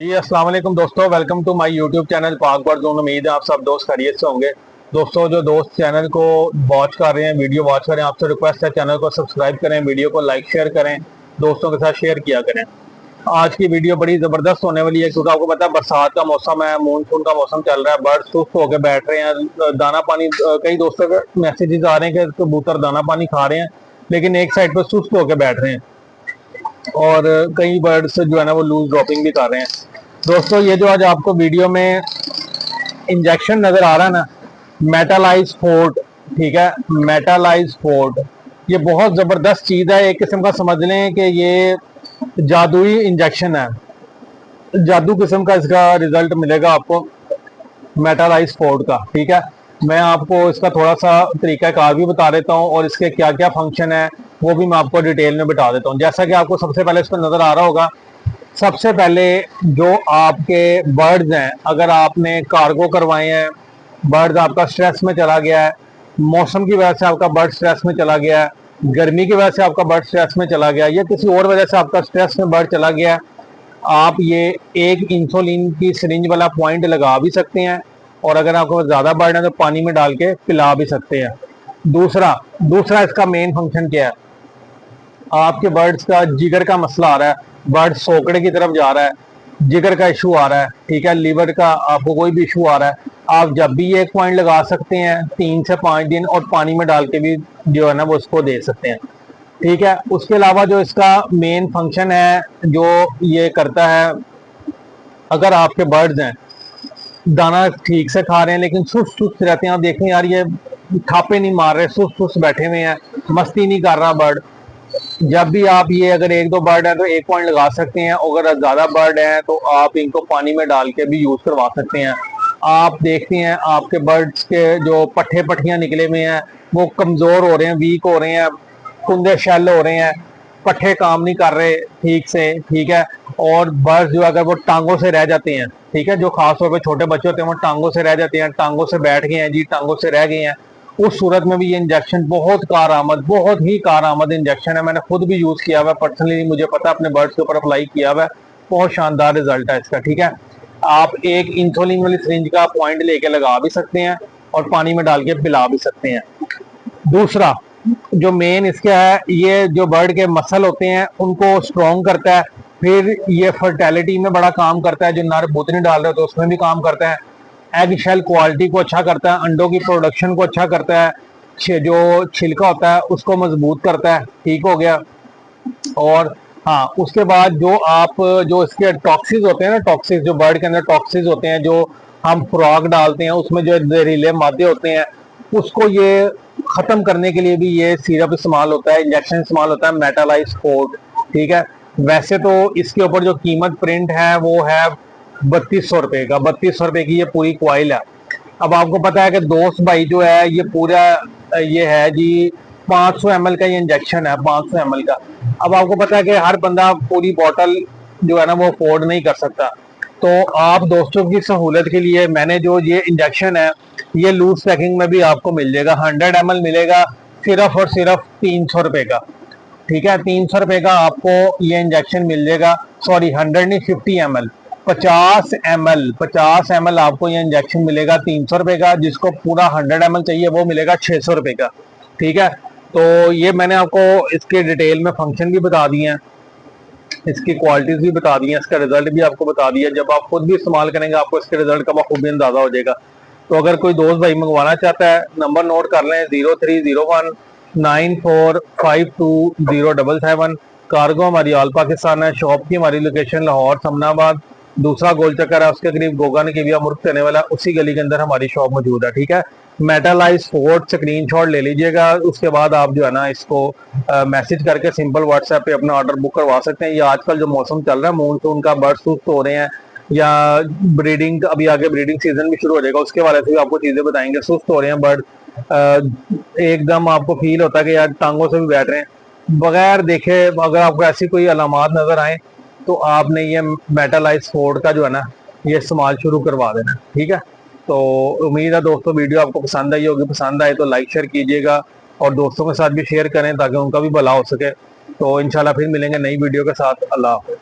जी अस्सलाम वालेकुम दोस्तों, welcome to my YouTube channel Pak word zone. उम्मीद है आप सब दोस्त खैरियत से होंगे। दोस्तों, जो दोस्त चैनल को वॉच कर रहे हैं, वीडियो वॉच कर रहे हैं, आपसे रिक्वेस्ट है चैनल को सब्सक्राइब करें, वीडियो को लाइक शेयर करें, दोस्तों के साथ शेयर किया करें। आज की वीडियो बड़ी ज़बरदस्त होने वाली है क्योंकि आपको पता है बरसात का मौसम है, मानसून का मौसम चल रहा है। बर्ड सुस्त होकर बैठ रहे हैं, दाना पानी, कई दोस्तों के मैसेजेस आ रहे हैं कि कबूतर दाना पानी खा रहे हैं, लेकिन एक साइड पर सुस्त होकर बैठ रहे हैं और कई बर्ड्स जो है ना वो लूज ड्रॉपिंग भी कर रहे हैं। दोस्तों, ये जो आज आपको वीडियो में इंजेक्शन नजर आ रहा है ना, मेटालाइज फोर्ट, ठीक है, मेटालाइज फोर्ट, ये बहुत जबरदस्त चीज है। एक किस्म का समझ लें कि ये जादुई इंजेक्शन है, जादू किस्म का इसका रिजल्ट मिलेगा आपको मेटालाइज फोर्ट का। ठीक है, मैं आपको इसका थोड़ा सा तरीकाकार भी बता देता हूँ और इसके क्या क्या फंक्शन है वो भी मैं आपको डिटेल में बता देता हूँ। जैसा कि आपको सबसे पहले इस पर नजर आ रहा होगा, सबसे पहले जो आपके बर्ड्स हैं, अगर आपने कार्गो करवाए हैं, बर्ड आपका स्ट्रेस में चला गया है, मौसम की वजह से आपका बर्ड स्ट्रेस में चला गया है, गर्मी की वजह से आपका बर्ड स्ट्रेस में चला गया या किसी और वजह से आपका स्ट्रेस में बर्ड चला गया है, आप ये एक इंसुलिन की सिरिंज वाला पॉइंट लगा भी सकते हैं और अगर आपको ज़्यादा बर्ड है तो पानी में डाल के पिला भी सकते हैं। दूसरा दूसरा इसका मेन फंक्शन क्या है, आपके बर्ड्स का जिगर का मसला आ रहा है, बर्ड सोकड़े की तरफ जा रहा है, जिगर का इशू आ रहा है, ठीक है, लीवर का आपको कोई भी इशू आ रहा है, आप जब भी एक पॉइंट लगा सकते हैं 3 से 5 दिन और पानी में डाल के भी जो है ना वो उसको दे सकते हैं। ठीक है, उसके अलावा जो इसका मेन फंक्शन है जो ये करता है, अगर आपके बर्ड्स हैं दाना ठीक से खा रहे हैं लेकिन सुस्त सुस्त रहते हैं, आप देखें यार ये थापे नहीं मार रहे, सुस्त सुस्त बैठे हुए हैं, मस्ती नहीं कर रहा बर्ड, जब भी आप ये अगर एक दो बर्ड है तो एक पॉइंट लगा सकते हैं, अगर ज्यादा बर्ड है तो आप इनको पानी में डाल के भी यूज करवा सकते हैं। आप देखते हैं आपके बर्ड्स के जो पट्ठे पट्टियां निकले हुए हैं वो कमजोर हो रहे हैं, वीक हो रहे हैं, कुंदे शेल हो रहे हैं, पट्ठे काम नहीं कर रहे ठीक से, ठीक है, और बर्ड्स जो अगर वो टांगों से रह जाते हैं, ठीक है, जो खास तौर पे छोटे बच्चे होते हैं वो टांगों से रह जाते हैं, टांगों से बैठ गए हैं जी, टांगों से रह गए हैं, उस सूरत में भी ये इंजेक्शन बहुत कारआमद, बहुत ही कारआमद इंजेक्शन है। मैंने खुद भी यूज किया हुआ है पर्सनली, मुझे पता है, अपने बर्ड्स के ऊपर अप्लाई किया हुआ है, बहुत शानदार रिजल्ट है इसका। ठीक है, आप एक इंसुलिन वाली सिरिंज का पॉइंट लेके लगा भी सकते हैं और पानी में डाल के पिला भी सकते हैं। दूसरा जो मेन इसका है, ये जो बर्ड के मसल होते हैं उनको स्ट्रॉन्ग करता है, फिर ये फर्टेलिटी में बड़ा काम करता है, जो नर बुतनी डाल रहे हो तो उसमें भी काम करता है, एग शेल क्वालिटी को अच्छा करता है, अंडों की प्रोडक्शन को अच्छा करता है, जो छिलका होता है उसको मजबूत करता है, ठीक हो गया। और हाँ, उसके बाद जो आप जो इसके टॉक्सिस होते हैं ना, टॉक्सिस जो बर्ड के अंदर टॉक्सिस होते हैं, जो हम खुराक डालते हैं उसमें जो जहरीले मादे होते हैं, उसको ये खत्म करने के लिए भी ये सिरप इस्तेमाल होता है, इंजेक्शन इस्तेमाल होता है, मेटालाइज फोर्ट। ठीक है, वैसे तो इसके ऊपर जो कीमत प्रिंट है वो है 3200 रुपए का, 3200 रुपए की ये पूरी क्वाइल है। अब आपको पता है कि दोस्त भाई जो है ये पूरा ये है जी 500 ml का ये इंजेक्शन है, 500 ml का। अब आपको पता है कि हर बंदा पूरी बोतल जो है ना वो अफोर्ड नहीं कर सकता, तो आप दोस्तों की सहूलत के लिए मैंने जो ये इंजेक्शन है ये लूज पैकिंग में भी आपको मिल जाएगा, 100 ml मिलेगा, सिर्फ और सिर्फ 300 रुपए का। ठीक है, 300 रुपए का आपको ये इंजेक्शन मिल जाएगा, सॉरी 100 नहीं, 50 ml, 50 ml, 50 ml आपको ये इंजेक्शन मिलेगा 300 रुपए का, जिसको पूरा 100 ml चाहिए वो मिलेगा 600 रुपए का। ठीक है, तो ये मैंने आपको इसके डिटेल में फंक्शन भी बता दिए हैं, इसकी क्वालिटीज भी बता दी है, इसका रिजल्ट भी आपको बता दिया। जब आप खुद भी इस्तेमाल करेंगे आपको इसके रिजल्ट का बखूबी अंदाजा हो जाएगा। तो अगर कोई दोस्त भाई मंगवाना चाहता है, नंबर नोट कर लें, 030194520777। कार्गो हमारी ऑल पाकिस्तान है, शॉप की हमारी लोकेशन लाहौर समनाबाद, दूसरा गोल चक्कर है उसके करीब गोगा ने मुर्ग करने वाला, उसी गली के अंदर हमारी शॉप मौजूद है। ठीक है, मेटालाइज फोर्ट स्क्रीनशॉट ले लीजिएगा, उसके बाद आप जो है ना इसको मैसेज करके सिंपल व्हाट्सएप पे अपना ऑर्डर बुक करवा सकते हैं। ये आजकल जो मौसम चल रहा है मानसून का, बर्ड सुस्त हो रहे हैं या ब्रीडिंग, अभी आगे ब्रीडिंग सीजन भी शुरू हो जाएगा, उसके बारे से भी आपको चीजें बताएंगे। सुस्त हो रहे हैं बर्ड, एकदम आपको फील होता है कि यार टांगों से भी बैठ रहे हैं बगैर देखे, अगर आपको ऐसी कोई अलामात नजर आए तो आपने ये मेटालाइज फोर्ट का जो है ना ये इस्तेमाल शुरू करवा देना। ठीक है, तो उम्मीद है दोस्तों वीडियो आपको पसंद आई होगी, पसंद आए तो लाइक शेयर कीजिएगा और दोस्तों के साथ भी शेयर करें ताकि उनका भी भला हो सके। तो इंशाल्लाह फिर मिलेंगे नई वीडियो के साथ। अल्लाह हाफ़िज़।